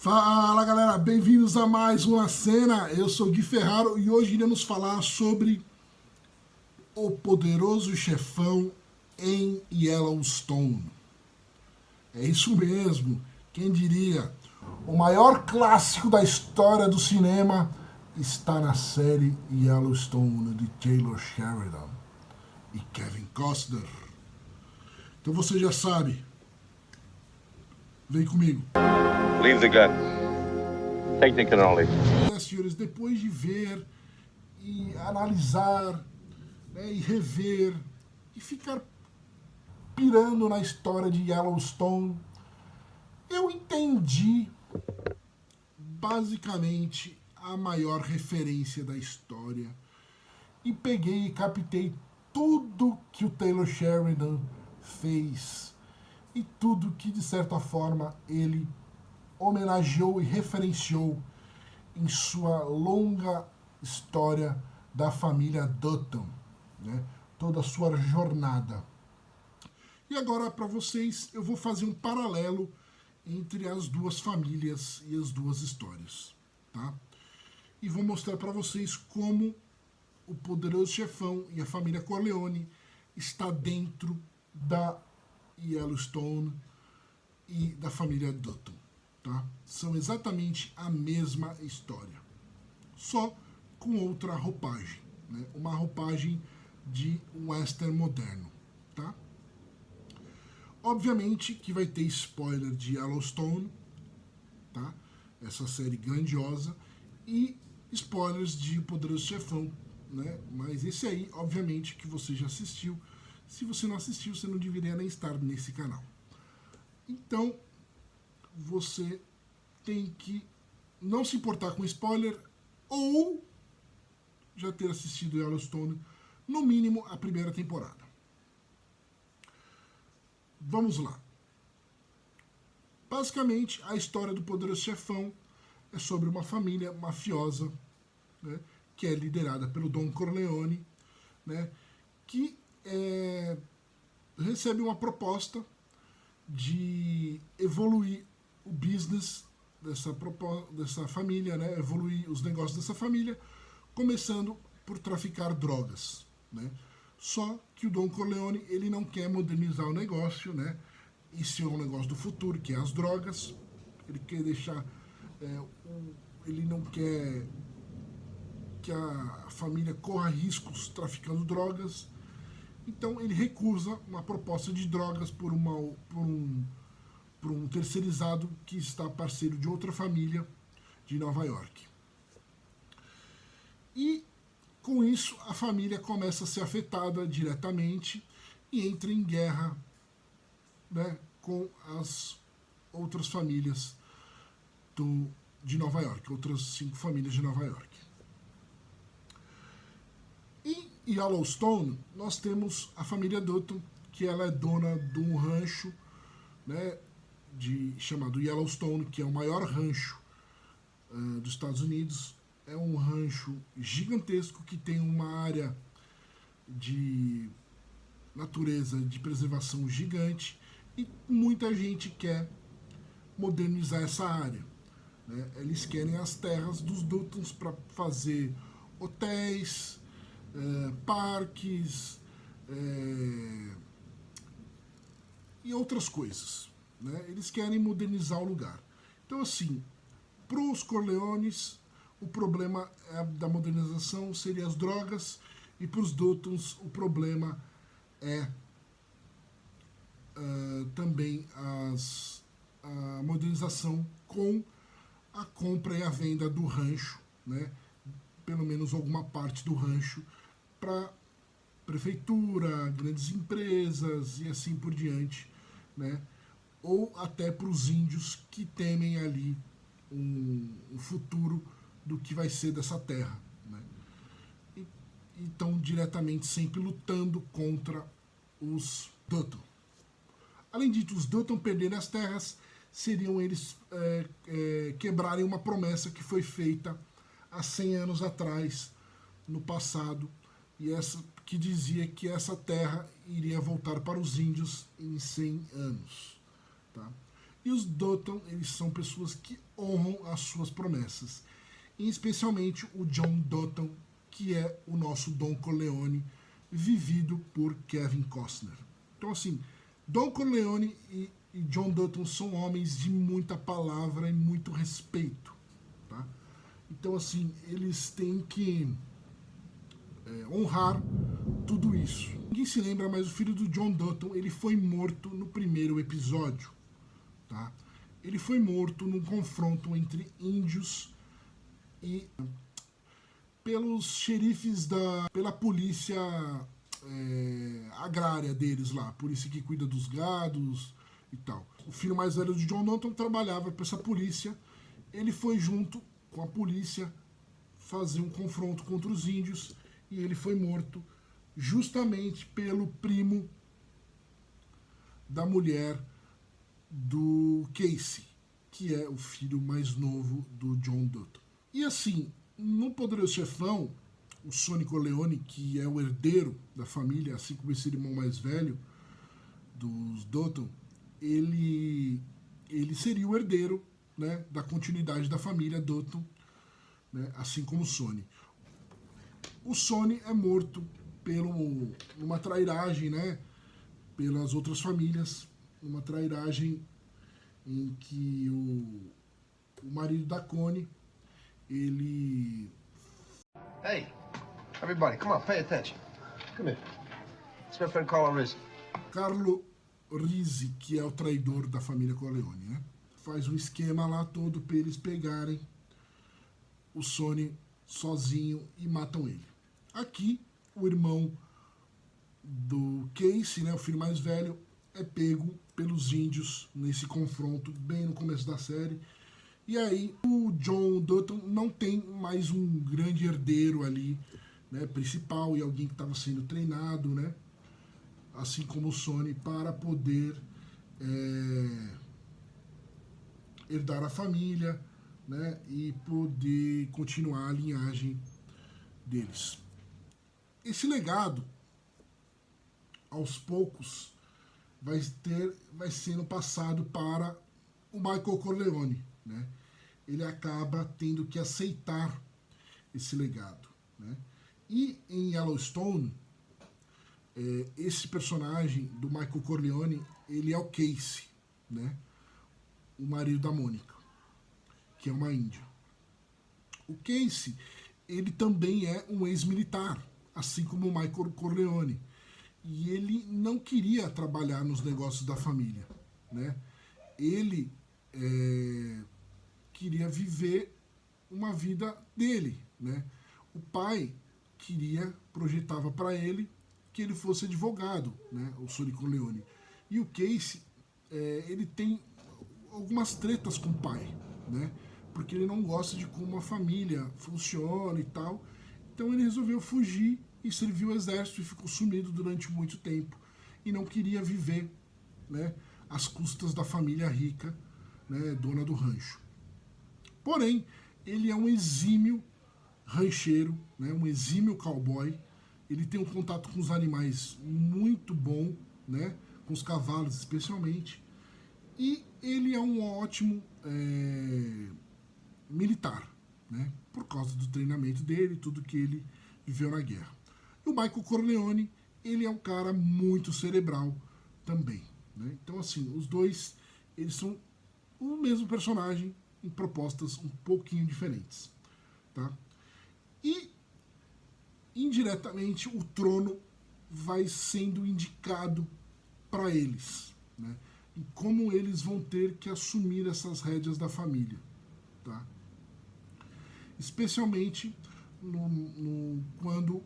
Fala galera, bem-vindos a mais uma cena. Eu sou Gui Ferraro e hoje iremos falar sobre o poderoso chefão em Yellowstone. É isso mesmo, quem diria? O maior clássico da história do cinema está na série Yellowstone de Taylor Sheridan e Kevin Costner. Então você já sabe, vem comigo. Leave the gun. Technical knowledge. Senhores, depois de ver e analisar, né, e rever e ficar pirando na história de Yellowstone, eu entendi basicamente a maior referência da história e peguei e captei tudo que o Taylor Sheridan fez e tudo que de certa forma ele homenageou e referenciou em sua longa história da família Dutton, né? Toda a sua jornada. E agora, para vocês, eu vou fazer um paralelo entre as duas famílias e as duas histórias, tá? E vou mostrar para vocês como o poderoso chefão e a família Corleone está dentro da Yellowstone e da família Dutton. Tá? São exatamente a mesma história, só com outra roupagem, né? Uma roupagem de western moderno. Tá? Obviamente que vai ter spoiler de Yellowstone, tá? Essa série grandiosa, e spoilers de Poderoso Chefão, né? Mas esse aí, obviamente, que você já assistiu. Se você não assistiu, você não deveria nem estar nesse canal. Então, você tem que não se importar com spoiler ou já ter assistido Yellowstone, no mínimo a primeira temporada. Vamos lá. Basicamente, a história do Poderoso Chefão é sobre uma família mafiosa, né, que é liderada pelo Don Corleone, né, que recebe uma proposta de evoluir o business dessa família, né? Evoluir os negócios dessa família, começando por traficar drogas, né? Só que o Don Corleone, ele não quer modernizar o negócio, né? Isso é um negócio do futuro, que é as drogas. Ele quer deixar... ele não quer que a família corra riscos traficando drogas. Então ele recusa uma proposta de drogas por um terceirizado que está parceiro de outra família de Nova York. E com isso a família começa a ser afetada diretamente e entra em guerra, né, com as outras famílias de Nova York, outras 5 famílias de Nova York. Em Yellowstone, nós temos a família Dutton, que ela é dona de um rancho, né, chamado Yellowstone, que é o maior rancho dos Estados Unidos. É um rancho gigantesco que tem uma área de natureza, de preservação gigante, e muita gente quer modernizar essa área, né? Eles querem as terras dos Duttons para fazer hotéis, parques e outras coisas, né? Eles querem modernizar o lugar. Então, assim, para os Corleones, o problema da modernização seria as drogas, e para os Duttons o problema é também a modernização com a compra e a venda do rancho, né? Pelo menos alguma parte do rancho, para prefeitura, grandes empresas e assim por diante, né? Ou até para os índios que temem ali um futuro do que vai ser dessa terra, né? E estão diretamente sempre lutando contra os Dutton. Além disso, os Dutton perderem as terras, seriam eles quebrarem uma promessa que foi feita há 100 anos atrás, no passado, e que dizia que essa terra iria voltar para os índios em 100 anos. Tá? E os Dutton, eles são pessoas que honram as suas promessas. E especialmente o John Dutton, que é o nosso Don Corleone, vivido por Kevin Costner. Então, assim, Don Corleone e John Dutton são homens de muita palavra e muito respeito. Tá? Então, assim, eles têm que honrar tudo isso. Ninguém se lembra, mas o filho do John Dutton, ele foi morto no primeiro episódio. Tá? Ele foi morto num confronto entre índios e pelos xerifes pela polícia agrária deles lá, a polícia que cuida dos gados e tal. O filho mais velho de John Dutton trabalhava para essa polícia. Ele foi junto com a polícia fazer um confronto contra os índios e ele foi morto justamente pelo primo da mulher do Casey, que é o filho mais novo do John Dutton. E assim, no Poderoso Chefão, o Sonny Corleone, que é o herdeiro da família, assim como esse irmão mais velho dos Dutton, ele seria o herdeiro, né, da continuidade da família Dutton, né, assim como o Sonny. O Sonny é morto numa trairagem, né, pelas outras famílias, uma trairagem em que o marido da Connie, ele... Hey, everybody, come on, pay attention. Come here. It's my friend Carlo Rizzi. Carlo Rizzi, que é o traidor da família Corleone, né? Faz um esquema lá todo para eles pegarem o Sonny sozinho e matam ele. Aqui, o irmão do Casey, né, o filho mais velho, é pego pelos índios nesse confronto bem no começo da série. E aí o John Dutton não tem mais um grande herdeiro ali, né, principal, e alguém que estava sendo treinado, né, assim como o Sonny, para poder herdar a família, né, e poder continuar a linhagem deles. Esse legado, aos poucos, vai sendo passado para o Michael Corleone, né? Ele acaba tendo que aceitar esse legado, né? E em Yellowstone, esse personagem do Michael Corleone, ele é o Casey, né? O marido da Mônica, que é uma índia. O Casey, ele também é um ex-militar, assim como o Michael Corleone. E ele não queria trabalhar nos negócios da família, né? Ele queria viver uma vida dele, né? O pai projetava para ele que ele fosse advogado, né? O Sonny Corleone. E o Casey, ele tem algumas tretas com o pai, né? Porque ele não gosta de como a família funciona e tal. Então ele resolveu fugir e serviu o exército e ficou sumido durante muito tempo. E não queria viver, né, às custas da família rica, né, dona do rancho. Porém, ele é um exímio rancheiro, né, um exímio cowboy. Ele tem um contato com os animais muito bom, né, com os cavalos especialmente. E ele é um ótimo militar, né, por causa do treinamento dele, tudo que ele viveu na guerra. E o Michael Corleone, ele é um cara muito cerebral também, né? Então, assim, os dois, eles são o mesmo personagem em propostas um pouquinho diferentes, tá? E, indiretamente, o trono vai sendo indicado para eles, né? E como eles vão ter que assumir essas rédeas da família, tá? Especialmente quando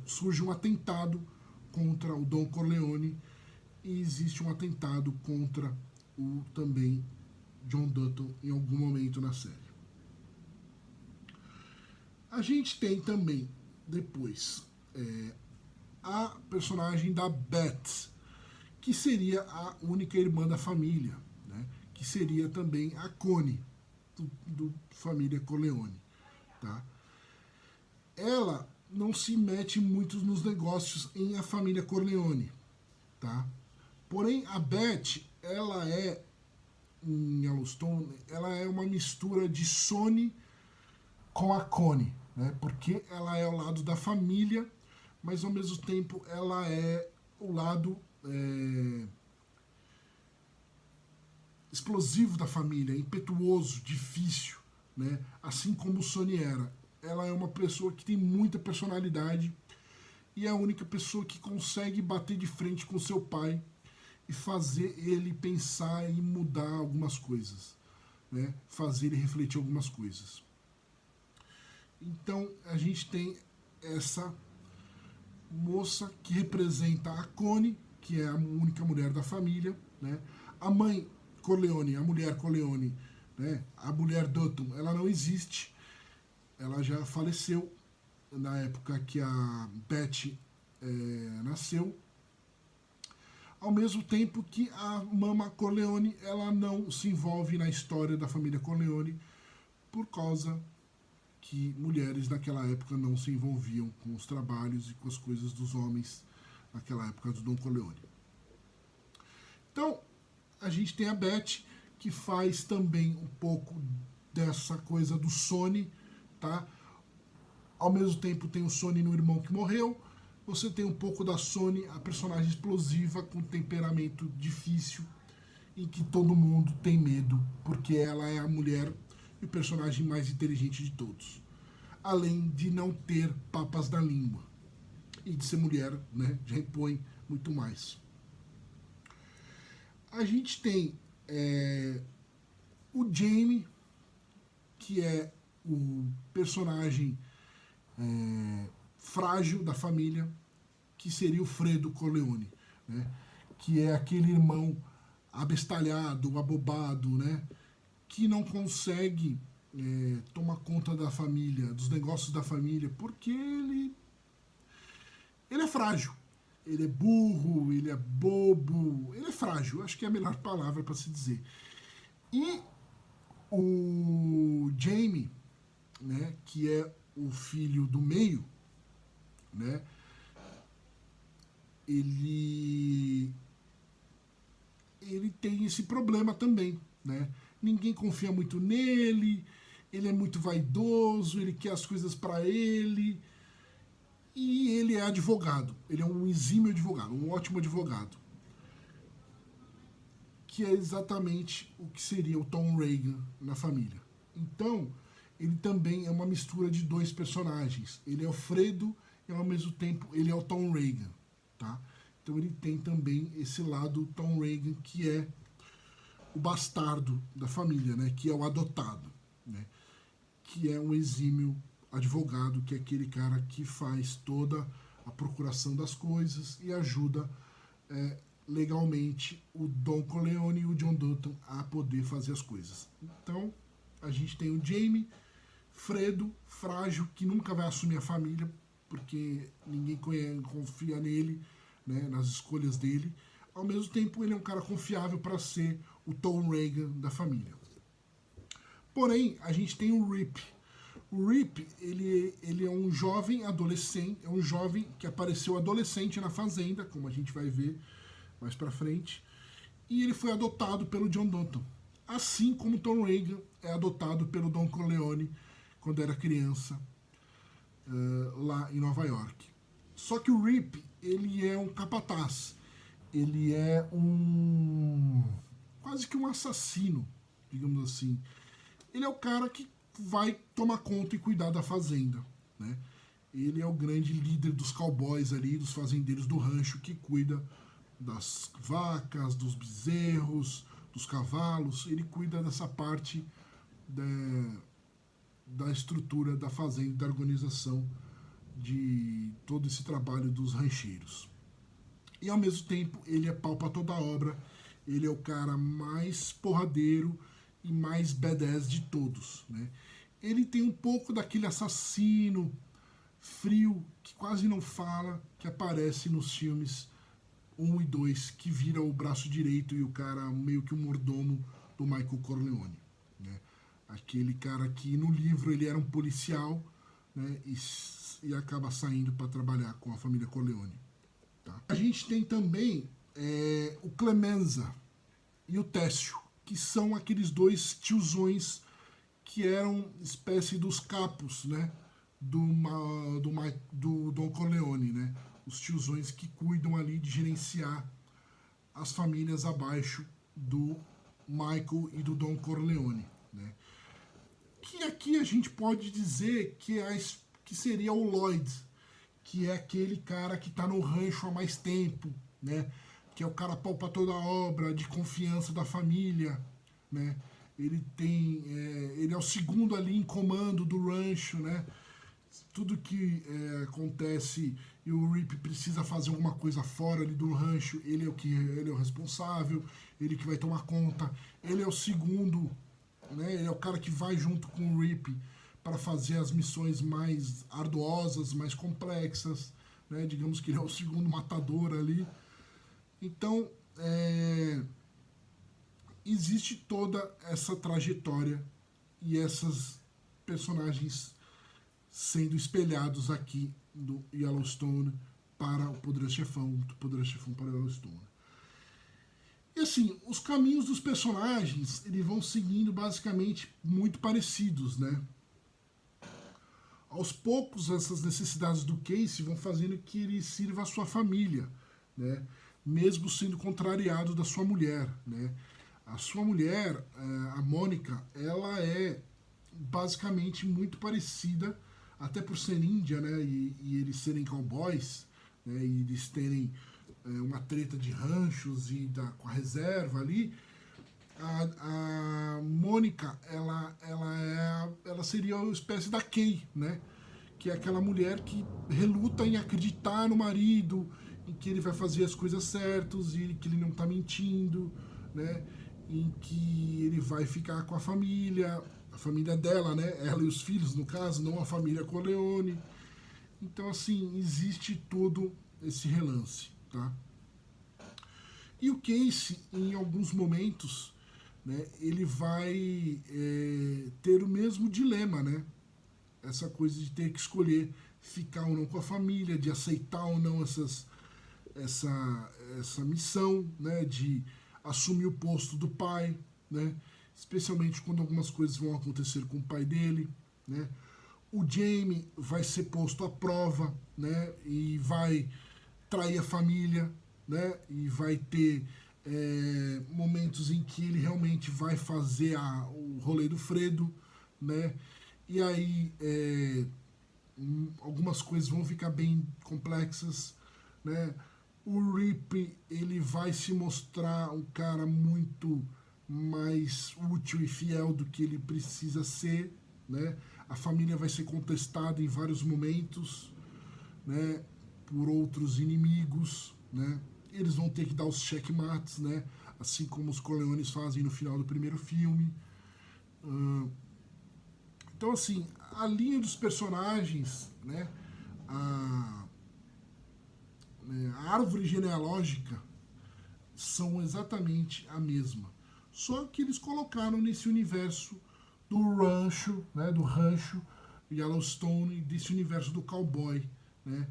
surge um atentado contra o Don Corleone e existe um atentado contra o também John Dutton em algum momento na série. A gente tem também depois a personagem da Beth, que seria a única irmã da família, né? Que seria também a Connie do família Corleone. Tá? Ela não se mete muito nos negócios em a família Corleone, tá? Porém, a Beth, ela é, em Yellowstone, ela é uma mistura de Sonny com a Connie, né? Porque ela é ao lado da família, mas ao mesmo tempo ela é o lado explosivo da família, impetuoso, difícil, né? Assim como o Sonny era. Ela é uma pessoa que tem muita personalidade e é a única pessoa que consegue bater de frente com seu pai e fazer ele pensar e mudar algumas coisas, né? Fazer ele refletir algumas coisas. Então a gente tem essa moça que representa a Connie, que é a única mulher da família, né? A mãe Corleone, a mulher Corleone, né? A mulher Dutton, ela não existe, ela já faleceu na época que a Beth nasceu, ao mesmo tempo que a Mama Corleone ela não se envolve na história da família Corleone por causa que mulheres naquela época não se envolviam com os trabalhos e com as coisas dos homens naquela época do Don Corleone. Então, a gente tem a Beth, que faz também um pouco dessa coisa do Sonny, tá? Ao mesmo tempo tem o Sonny no irmão que morreu, você tem um pouco da Sonny, a personagem explosiva, com temperamento difícil, em que todo mundo tem medo, porque ela é a mulher e o personagem mais inteligente de todos. Além de não ter papas na língua. E de ser mulher, né, já impõe muito mais. A gente tem o Jamie, que é o personagem frágil da família, que seria o Fredo Corleone, né, que é aquele irmão abestalhado, abobado, né, que não consegue tomar conta da família, dos negócios da família, porque ele é frágil. Ele é burro, ele é bobo, ele é frágil, acho que é a melhor palavra para se dizer. E o Jamie, né, que é o filho do meio, né, ele tem esse problema também, né? Ninguém confia muito nele, ele é muito vaidoso, ele quer as coisas para ele, e ele é advogado, ele é um exímio advogado, um ótimo advogado, que é exatamente o que seria o Tom Reagan na família. Então, ele também é uma mistura de dois personagens, ele é o Fredo e ao mesmo tempo ele é o Tom Reagan, tá? Então ele tem também esse lado Tom Reagan, que é o bastardo da família, né, que é o adotado, né, que é um exímio advogado, que é aquele cara que faz toda a procuração das coisas e ajuda legalmente o Don Corleone e o John Dutton a poder fazer as coisas. Então, a gente tem o Jamie, Fredo, frágil, que nunca vai assumir a família, porque ninguém confia nele, né, nas escolhas dele. Ao mesmo tempo, ele é um cara confiável para ser o Tom Reagan da família. Porém, a gente tem o Rip. O Rip, ele é um jovem adolescente, é um jovem que apareceu adolescente na fazenda, como a gente vai ver mais pra frente, e ele foi adotado pelo John Dutton. Assim como Tom Reagan é adotado pelo Don Corleone quando era criança, lá em Nova York. Só que o Rip, ele é um capataz. Ele é quase que um assassino, digamos assim. Ele é o cara que vai tomar conta e cuidar da fazenda, né? Ele é o grande líder dos cowboys ali, dos fazendeiros do rancho, que cuida das vacas, dos bezerros, dos cavalos. Ele cuida dessa parte da estrutura da fazenda, da organização de todo esse trabalho dos rancheiros. E ao mesmo tempo ele é pau pra toda a obra, ele é o cara mais porradeiro e mais badass de todos, né? Ele tem um pouco daquele assassino frio, que quase não fala, que aparece nos filmes 1 e 2, que vira o braço direito e o cara meio que o mordomo do Michael Corleone, né? Aquele cara que no livro ele era um policial, né, e acaba saindo para trabalhar com a família Corleone. Tá? A gente tem também o Clemenza, e o Técio, que são aqueles dois tiozões que eram espécie dos capos, né, do Don Corleone, né, os tiozões que cuidam ali de gerenciar as famílias abaixo do Michael e do Don Corleone, né. Que aqui a gente pode dizer que seria o Lloyd, que é aquele cara que está no rancho há mais tempo, né? Que é o cara pau pra toda a obra, de confiança da família, né? Ele é o segundo ali em comando do rancho, né? Tudo que acontece e o Rip precisa fazer alguma coisa fora ali do rancho, ele é o responsável, ele que vai tomar conta, ele é o segundo, né? Ele é o cara que vai junto com o Rip para fazer as missões mais arduosas, mais complexas, né? Digamos que ele é o segundo matador ali. Então, existe toda essa trajetória e essas personagens sendo espelhados aqui do Yellowstone para o Poderoso Chefão, do Poderoso Chefão para o Yellowstone. E assim, os caminhos dos personagens, eles vão seguindo basicamente muito parecidos, né? Aos poucos, essas necessidades do Casey vão fazendo que ele sirva a sua família, né? Mesmo sendo contrariado da sua mulher, né? A sua mulher, a Mônica, ela é basicamente muito parecida, até por ser índia, né? E eles serem cowboys, né? E eles terem uma treta de ranchos e com a reserva ali. A Mônica, ela seria uma espécie da Kay, né? Que é aquela mulher que reluta em acreditar no marido, em que ele vai fazer as coisas certas e que ele não tá mentindo, né? Em que ele vai ficar com a família dela, né? Ela e os filhos, no caso, não a família Corleone. Então, assim, existe todo esse relance, tá? E o Casey, em alguns momentos, né, ele vai ter o mesmo dilema, né? Essa coisa de ter que escolher ficar ou não com a família, de aceitar ou não essa missão, né, de assumir o posto do pai, né, especialmente quando algumas coisas vão acontecer com o pai dele, né. O Jamie vai ser posto à prova, né, e vai trair a família, né, e vai ter momentos em que ele realmente vai fazer o rolê do Fredo, né, e aí algumas coisas vão ficar bem complexas, né. O Rip, ele vai se mostrar um cara muito mais útil e fiel do que ele precisa ser, né. A família vai ser contestada em vários momentos, né, por outros inimigos, né. Eles vão ter que dar os checkmates, né, assim como os Corleones fazem no final do primeiro filme. Então, assim, a linha dos personagens, né, a árvore genealógica são exatamente a mesma. Só que eles colocaram nesse universo do rancho Yellowstone, desse universo do cowboy, né,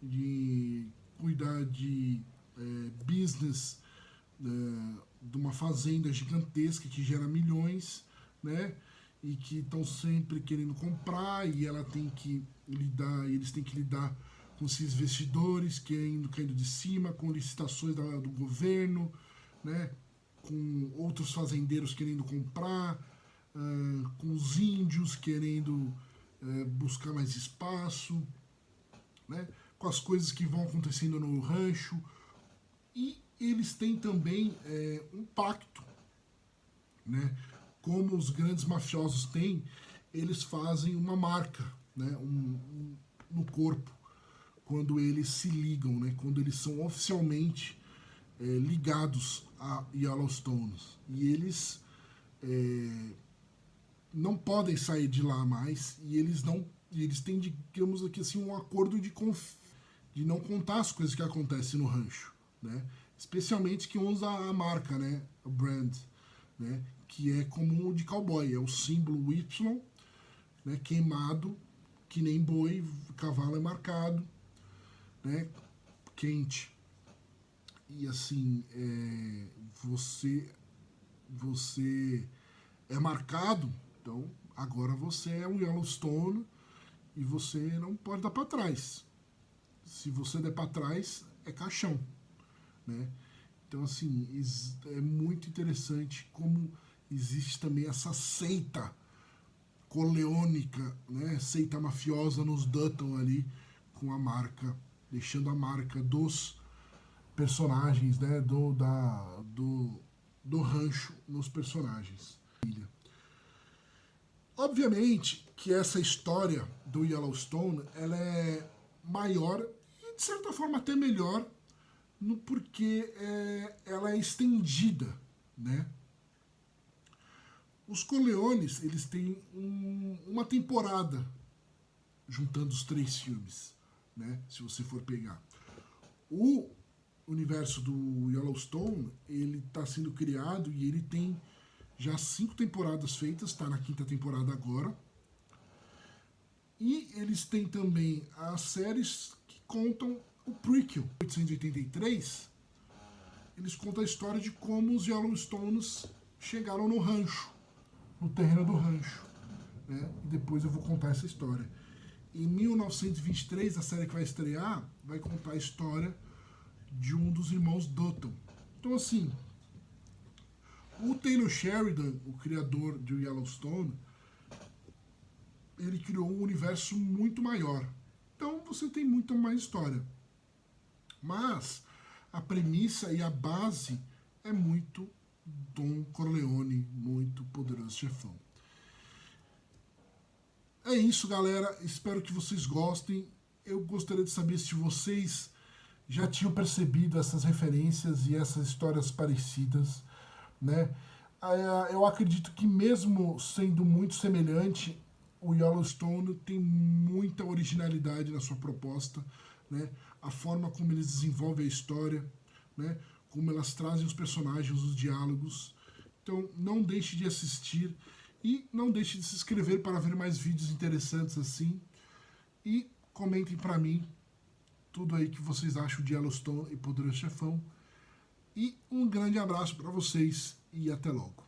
de cuidar de business, de uma fazenda gigantesca que gera milhões, né, e que estão sempre querendo comprar e ela tem que lidar, eles têm que lidar com esses investidores caindo de cima, com licitações do governo, né, com outros fazendeiros querendo comprar, com os índios querendo buscar mais espaço, né, com as coisas que vão acontecendo no rancho. E eles têm também um pacto, né? Como os grandes mafiosos têm, eles fazem uma marca, né? No corpo, quando eles se ligam, né? Quando eles são oficialmente ligados a Yellowstone. E eles não podem sair de lá mais, e eles têm, digamos aqui assim, um acordo de não contar as coisas que acontecem no rancho, né? Especialmente que usa a marca, né? O brand, né? Que é como o de cowboy, é o símbolo Y, né? Queimado, que nem boi, cavalo é marcado, né? Quente. E assim, você você é marcado, então agora você é um Yellowstone e você não pode dar para trás. Se você der para trás, é caixão, né? Então, assim, é muito interessante como existe também essa seita coleônica, né? Seita mafiosa nos Dutton ali, com a marca, deixando a marca dos personagens, né? Do rancho nos personagens. Obviamente que essa história do Yellowstone, ela é maior e de certa forma até melhor, porque ela é estendida, né? Os Corleones, eles têm uma temporada juntando os 3 filmes, né? Se você for pegar. O universo do Yellowstone, ele está sendo criado e ele tem já 5 temporadas feitas, está na 5ª temporada agora. E eles têm também as séries que contam o prequel. Em 1883, eles contam a história de como os Yellowstones chegaram no rancho, no terreno do rancho, né? E depois eu vou contar essa história. Em 1923, a série que vai estrear vai contar a história de um dos irmãos Dutton. Então, assim, o Taylor Sheridan, o criador de Yellowstone, ele criou um universo muito maior. Então você tem muito mais história. Mas a premissa e a base é muito Don Corleone, muito Poderoso Chefão. É isso, galera. Espero que vocês gostem. Eu gostaria de saber se vocês já tinham percebido essas referências e essas histórias parecidas, né? Eu acredito que mesmo sendo muito semelhante, o Yellowstone tem muita originalidade na sua proposta, né? A forma como eles desenvolvem a história, né? Como elas trazem os personagens, os diálogos. Então não deixe de assistir e não deixe de se inscrever para ver mais vídeos interessantes assim. E comentem para mim tudo aí que vocês acham de Yellowstone e Poderoso Chefão. E um grande abraço para vocês e até logo.